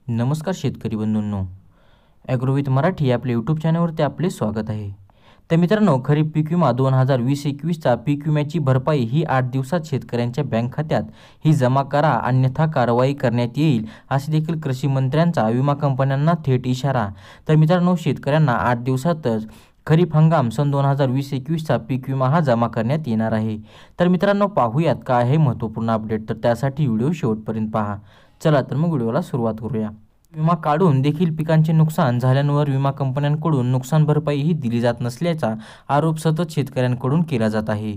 नमस्कार शेतकरी बंधूंनो, ॲग्रोविथ मराठी आपल्या यूट्यूब चॅनलवरती आपले स्वागत आहे. तर मित्रांनो, खरीप पीक विमा 2020-21चा पीक विम्याची भरपाई ही 8 दिवसात शेतकऱ्यांच्या बँक खात्यात ही जमा करा, अन्यथा कारवाई करण्यात येईल, असे देखील कृषी मंत्र्यांचा विमा कंपन्यांना थेट इशारा. तर मित्रांनो, शेतकऱ्यांना 8 दिवसातच खरीप हंगाम सन 2020-21चा पीक विमा हा जमा करण्यात येणार आहे. तर मित्रांनो, पाहूयात काय आहे महत्त्वपूर्ण अपडेट. तर त्यासाठी व्हिडिओ शेवटपर्यंत पहा. चला तर मग व्हिडिओला सुरुवात करूया. विमा काढून देखील पिकांचे नुकसान झाल्यावर विमा कंपन्यांकडून नुकसान भरपाईही दिली जात नसल्याचा आरोप सतत शेतकऱ्यांकडून केला जात आहे.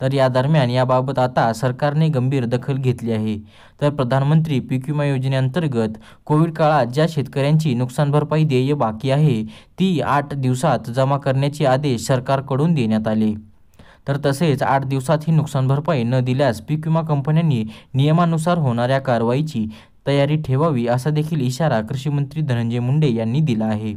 तर या दरम्यान याबाबत आता सरकारने गंभीर दखल घेतली आहे. तर प्रधानमंत्री पीक विमा योजनेअंतर्गत कोविड काळात ज्या शेतकऱ्यांची नुकसान भरपाई देय बाकी आहे ती 8 दिवसात जमा करण्याचे आदेश सरकारकडून देण्यात आले. तर तसेच 8 दिवसात ही नुकसान भरपाई न दिल्यास पीक विमा कंपन्यांनी नियमानुसार होणाऱ्या कारवाईची तयारी ठेवावी, असा देखील इशारा कृषी मंत्री धनंजय मुंडे यांनी दिला आहे.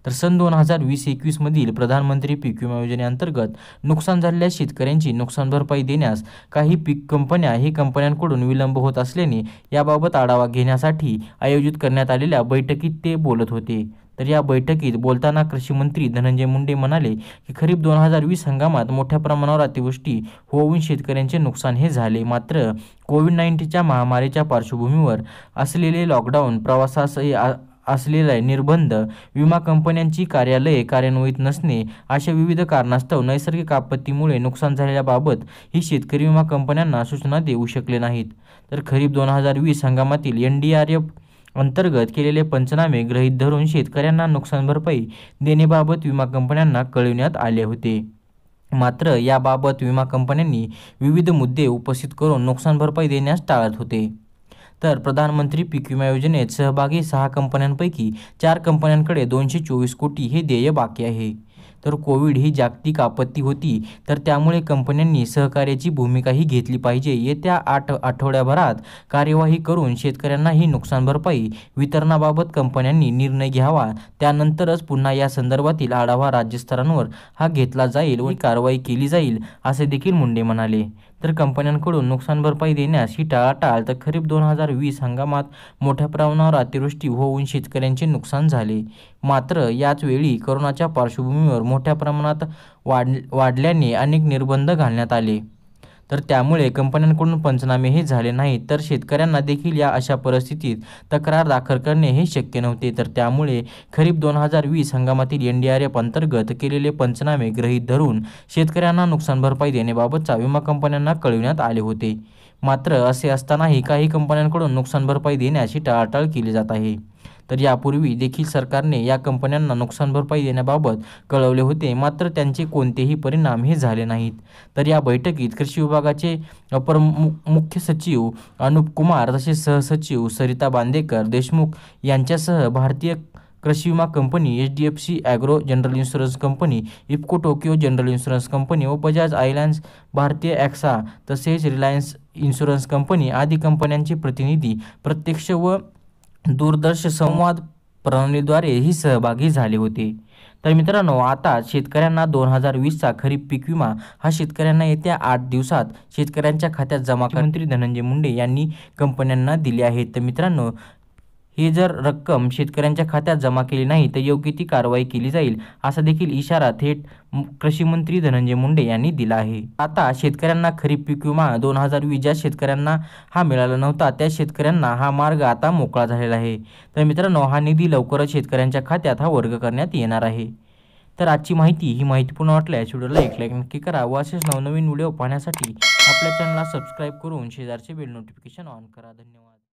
तर सन 2020-21 मधील प्रधानमंत्री पीक विमा योजनेअंतर्गत नुकसान झालेल्या शेतकऱ्यांची नुकसान भरपाई देण्यास काही पीक कंपन्यांकडून विलंब होत असल्याने याबाबत आढावा घेण्यासाठी आयोजित करण्यात आलेल्या बैठकीत ते बोलत होते. तर या बैठकीत बोलताना कृषी मंत्री धनंजय मुंडे म्हणाले की खरीप 2020 हंगामात मोठ्या प्रमाणावर अतिवृष्टी होऊन शेतकऱ्यांचे नुकसान हे झाले. मात्र कोविड-19च्या महामारीच्या पार्श्वभूमीवर असलेले लॉकडाऊन, प्रवासास असलेले निर्बंध, विमा कंपन्यांची कार्यालये कार्यान्वित नसणे अशा विविध कारणास्तव नैसर्गिक आपत्तीमुळे नुकसान झालेल्याबाबत ही शेतकरी विमा कंपन्यांना सूचना देऊ शकले नाहीत. तर खरीप 2020 हंगामातील NDRF अंतर्गत केलेले पंचनामे गृहीत धरून शेतकऱ्यांना नुकसान भरपाई देण्याबाबत विमा कंपन्यांना कळविण्यात आले होते. मात्र याबाबत विमा कंपन्यांनी विविध मुद्दे उपस्थित करून नुकसान भरपाई देण्यास टाळत होते. तर प्रधानमंत्री पीक विमा योजनेत सहभागी 6 कंपन्यांपैकी 4 कंपन्यांकडे 224 कोटी हे देय बाकी आहे. तर कोविड ही जागतिक आपत्ती होती, तर त्यामुळे कंपन्यांनी सहकार्याची भूमिकाही घेतली पाहिजे. येत्या 8 आठवड्याभरात कार्यवाही करून शेतकऱ्यांना ही नुकसान भरपाई वितरणाबाबत कंपन्यांनी निर्णय घ्यावा. त्यानंतरच पुन्हा या संदर्भातील आढावा राज्यस्तरांवर हा घेतला जाईल व कारवाई केली जाईल, असे देखील मुंडे म्हणाले. तर कंपन्यांकडून नुकसान भरपाई देण्यास ही टाळाटाळ. तर खरीप 2020 हंगामात मोठ्या प्रमाणावर अतिवृष्टी होऊन शेतकऱ्यांचे नुकसान झाले. मात्र याच वेळी कोरोनाच्या पार्श्वभूमीवर मोठ्या प्रमाणात वाढल्याने अनेक निर्बंध घालण्यात आले. तर त्यामुळे कंपन्यांकडून पंचनामे हे झाले नाहीत. तर शेतकऱ्यांना देखील या अशा परिस्थितीत तक्रार दाखल करणे हे शक्य नव्हते. तर त्यामुळे खरीप 2020 हंगामातील NDRF अंतर्गत केलेले पंचनामे गृहीत धरून शेतकऱ्यांना नुकसान भरपाई देण्याबाबतचा विमा कंपन्यांना कळविण्यात आले होते. मात्र असे असतानाही काही कंपन्यांकडून नुकसान भरपाई देण्याची टाळाटाळ केली जात आहे. तर यापूर्वी देखील सरकारने या कंपन्यांना नुकसान भरपाई देण्याबाबत कळवले होते, मात्र त्यांचे कोणतेही परिणाम हे झाले नाहीत. तर या बैठकीत कृषी विभागाचे अपर मुख्य सचिव अनुप कुमार, तसेच सहसचिव सरिता बांदेकर देशमुख यांच्यासह भारतीय कृषी विमा company, HDFC agro general insurance company, IFFCO Tokyo general insurance company व बजाज आयलँड्स, भारतीय ॲक्सा तसेच रिलायन्स इन्शुरन्स कंपनी आदी कंपन्यांचे प्रतिनिधी प्रत्यक्ष व दूरदर्शन संवाद प्रणालीद्वारे ही सहभागी झाले होते. तर मित्रांनो, आता शेतकऱ्यांना 2020चा खरीप पीक विमा हा शेतकऱ्यांना येत्या 8 दिवसात शेतकऱ्यांच्या खात्यात जमा करण्याचे मंत्री धनंजय मुंडे यांनी कंपन्यांना दिले आहेत. तर मित्रांनो, ही जर रक्कम शेतकऱ्यांच्या खात्यात जमा केली नाही तर योग्य ती कारवाई केली जाईल, असा देखील इशारा थेट कृषी मंत्री धनंजय मुंडे यांनी दिला आहे. आता शेतकऱ्यांना खरीप पीक विमा 2020 ज्या शेतकऱ्यांना हा मिळाला नव्हता त्या शेतकऱ्यांना हा मार्ग आता मोकळा झालेला आहे. तर मित्रांनो, हा निधी लवकरच शेतकऱ्यांच्या खात्यात हा वर्ग करण्यात येणार आहे. तर आजची माहिती माहितीपूर्ण वाटल्यास व्हिडिओला एक लाईक नक्की करा व असेच नवनवीन व्हिडिओ पाहण्यासाठी आपल्या चॅनलला सबस्क्राईब करून शेजारचे बेल नोटिफिकेशन ऑन करा. धन्यवाद.